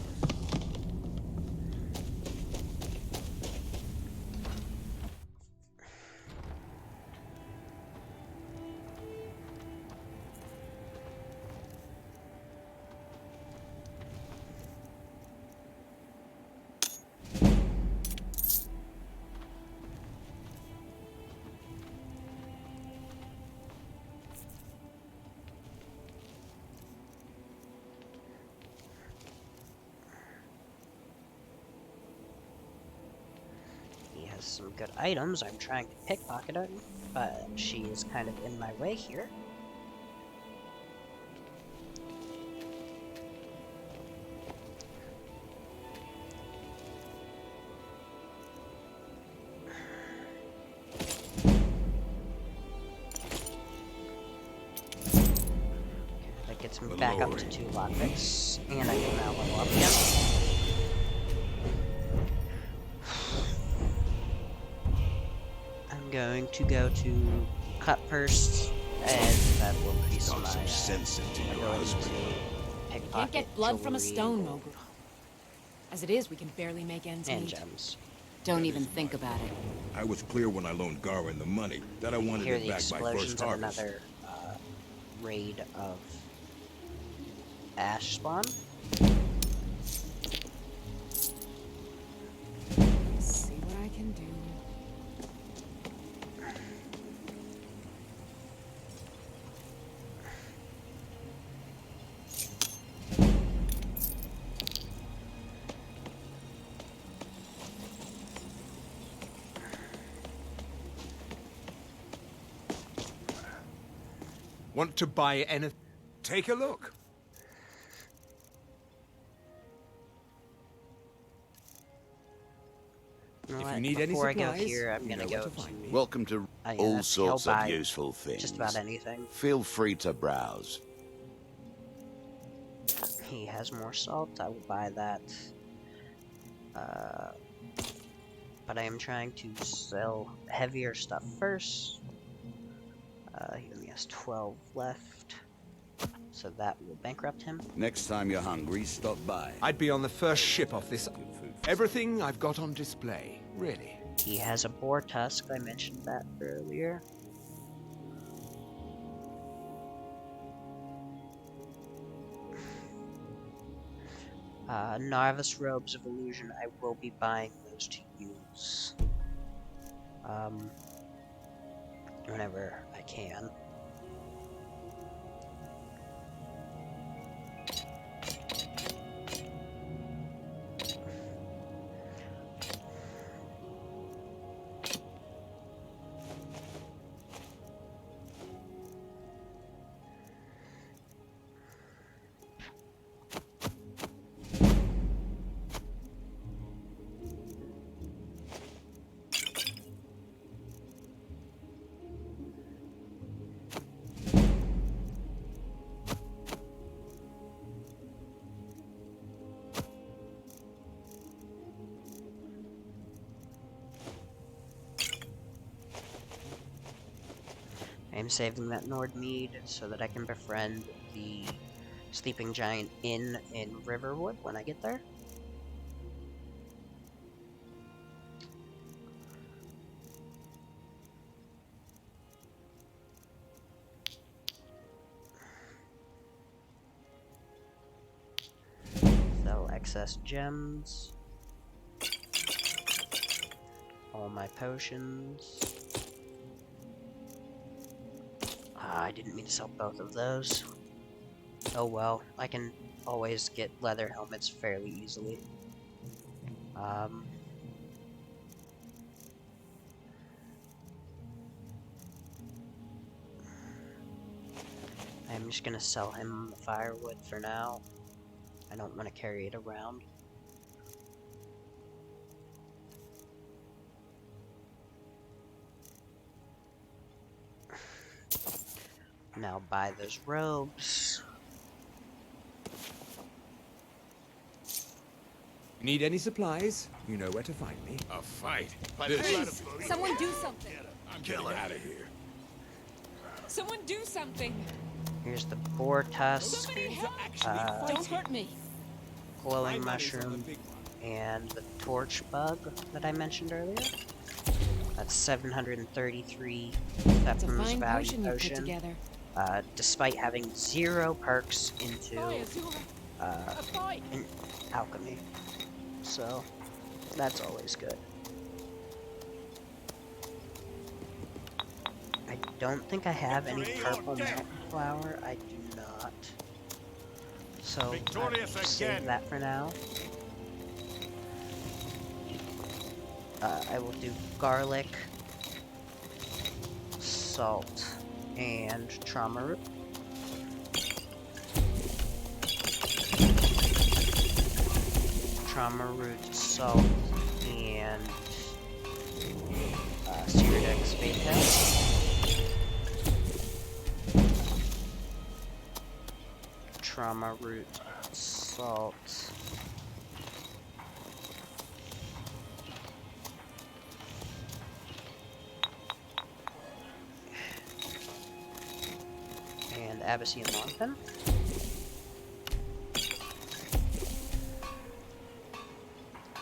He has some good items. I'm trying to pickpocket her, but she is kind of in my way here. That gets me back up to 2 lockpicks, and I can now level up again. I'm going to go to cut first, and that will increase Talk my some sense into your ability husband. to pickpocket Can't get blood from a jewelry stone mogul. As it is, we can barely make ends and meet. gems. Don't even think about it. I was clear when I loaned Garwin the money that I wanted Hear it the back by explosions first of harvest. another raid of ash spawn. See what I can do. Want to buy anything? Take a look. You know If what? you need any Before I go supplies, here, I'm you gonna know where go to find me. Welcome to yeah, all he'll sorts of buy useful things. just about anything. Feel free to browse. He has more salt. I will buy that. But I am trying to sell heavier stuff first. He only has 12 left, so that will bankrupt him. Next time you're hungry, stop by. I'd be on the first ship off this. Everything I've got on display, really. He has a boar tusk. I mentioned that earlier. Novice robes of illusion. I will be buying those to use. Whenever I can. I'm saving that Nord mead so that I can befriend the Sleeping Giant Inn in Riverwood when I get there. Sell excess gems. All my potions. I didn't mean to sell both of those. Oh well, I can always get leather helmets fairly easily. I'm just gonna sell him the firewood for now. I don't want to carry it around. Now buy those robes. Need any supplies? You know where to find me. A fight? Please, someone do something. I'm getting out of here. Someone do something. Here's the boar tusk, Somebody help! Don't hurt me. glowing mushroom, and the torch bug that I mentioned earlier. That's 733 It's a Septim's fine value potion you put potion. together. Despite having 0 perks into Fight! in alchemy. So, that's always good. I don't think I have any purple mountain flower. I do not. So, I'll save that for now. I will do garlic, salt, and trauma root. Trauma root, salt, and Cyridex Beta. Trauma root, salt. And Abyssinian Longpin.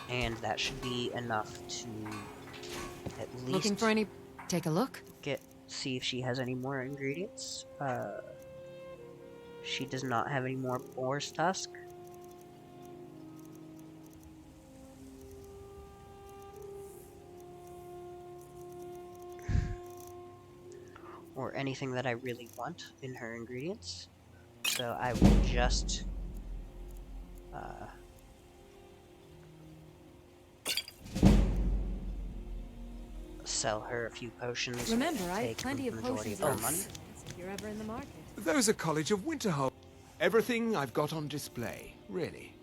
And that should be enough to at least Looking for any... Take a look. see if she has any more ingredients. She does not have any more boar's tusk. Or anything that I really want in her ingredients. So I will just sell her a few potions. Remember, I have take plenty the of majority potions of her left. money. If you're ever in the market. Those are College of Winterhold. Everything I've got on display, really.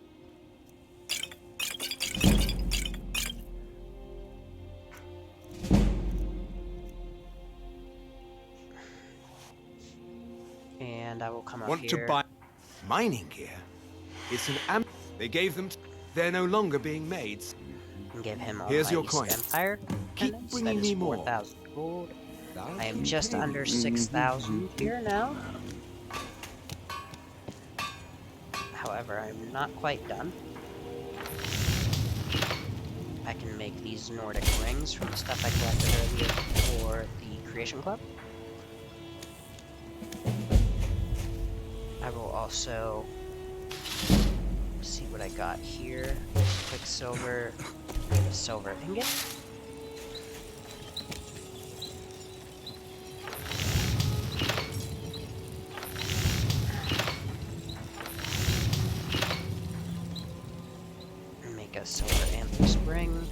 And I will come up Want here. to buy mining gear? It's an they gave them. They're no longer being made. And give him all Here's my your East coin. Empire Keep pendants. bringing That is me more. 4,000 gold. Thou I am keep just paying. under 6,000 here now. However, I'm not quite done. I can make these Nordic rings from the stuff I collected earlier for the Creation Club. I will also see what I got here. Quicksilver, and a silver ingot. Make a silver amethyst ring.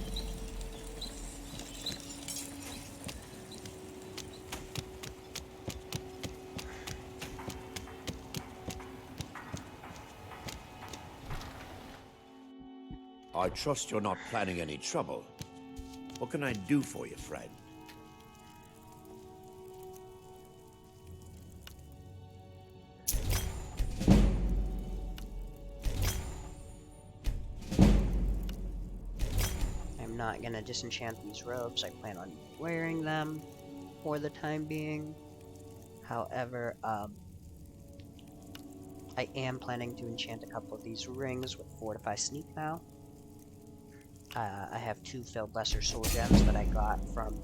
I trust you're not planning any trouble. What can I do for you, friend? I'm not gonna disenchant these robes. I plan on wearing them for the time being. However, I am planning to enchant a couple of these rings with Fortify Sneak now. I have 2 Filled Lesser Soul Gems that I got from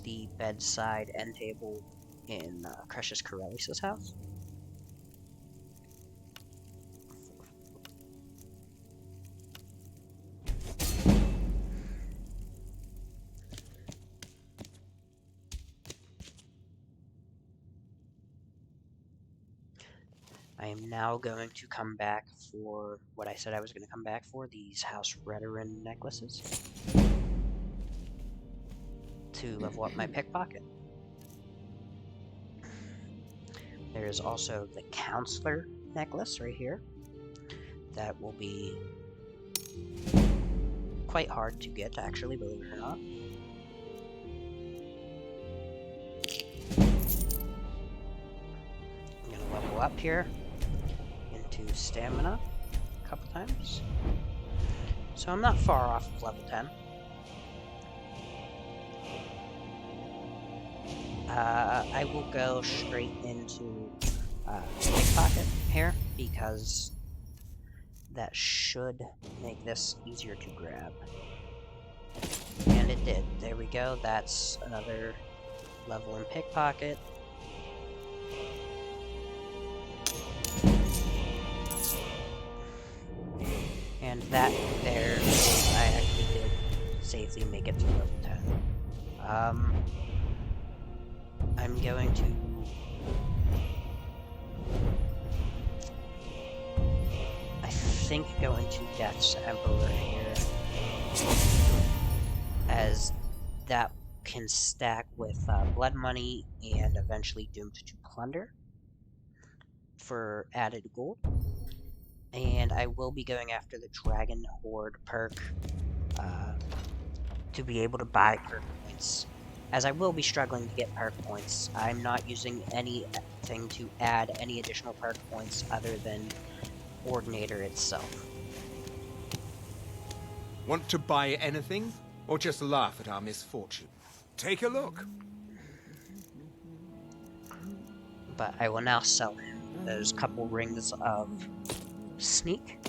the bedside end table in Precious Corellius' house. I am now going to come back for what I said I was going to come back for, these House Redoran necklaces. To level up my pickpocket. There is also the Counselor necklace right here. That will be quite hard to get, actually, believe it or not. I'm going to level up here into Stamina a couple times. So I'm not far off of level 10. I will go straight into pickpocket here because that should make this easier to grab. And it did. There we go. That's another level in pickpocket. And that there, I actually did safely make it to level 10. I'm going to go into Death's Emperor here, as that can stack with Blood Money and eventually Doomed to Plunder for added gold. And I will be going after the Dragon Horde perk to be able to buy perk points. As I will be struggling to get perk points, I'm not using anything to add any additional perk points other than Ordinator itself. Want to buy anything, or just laugh at our misfortune? Take a look. But I will now sell him those couple rings of Sneak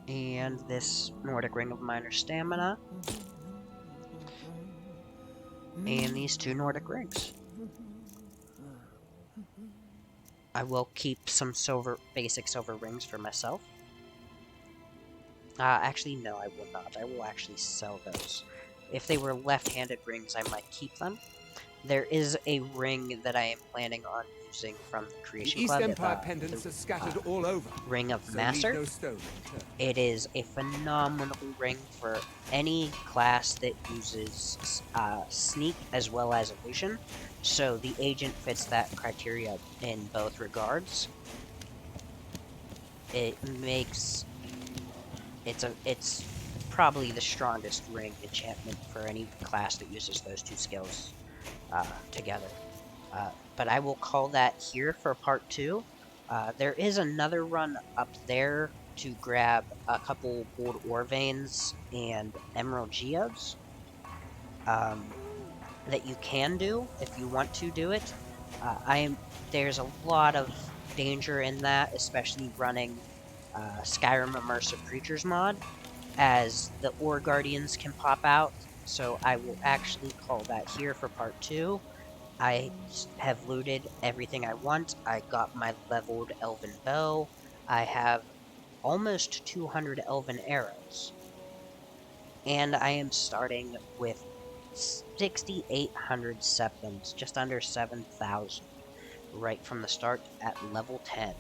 and this Nordic Ring of Minor Stamina and these 2 Nordic Rings. I will keep some basic silver rings for myself. Actually, no, I will not. I will actually sell those. If they were left-handed rings, I might keep them. There is a ring that I am planning on using from the Creation Club. East Empire pendants are scattered all over. Ring of So Master. leave no stone unturned. It is a phenomenal ring for any class that uses Sneak as well as Illusion. So the Agent fits that criteria in both regards. It's probably the strongest ring enchantment for any class that uses those 2 skills together. But I will call that here for part 2. There is another run up there to grab a couple gold ore veins and emerald geodes that you can do if you want to do it. There's a lot of danger in that, especially running Skyrim Immersive Creatures mod, as the Ore Guardians can pop out. So I will actually call that here for part 2. I have looted everything I want. I got my leveled Elven Bow. I have almost 200 Elven Arrows. And I am starting with 6,800 Septums, just under 7,000, right from the start at level 10.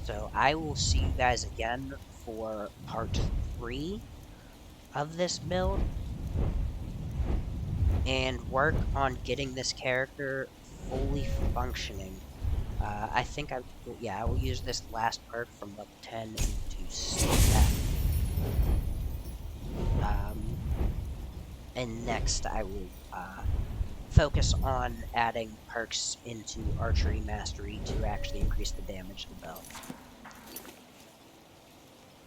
So I will see you guys again for part 3 of this build, and work on getting this character fully functioning. I think I will use this last perk from level 10 into stat. And next I will focus on adding perks into Archery Mastery to actually increase the damage of the bow.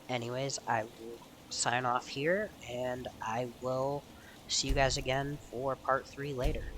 Anyways, I will sign off here, and I will see you guys again for part 3 later.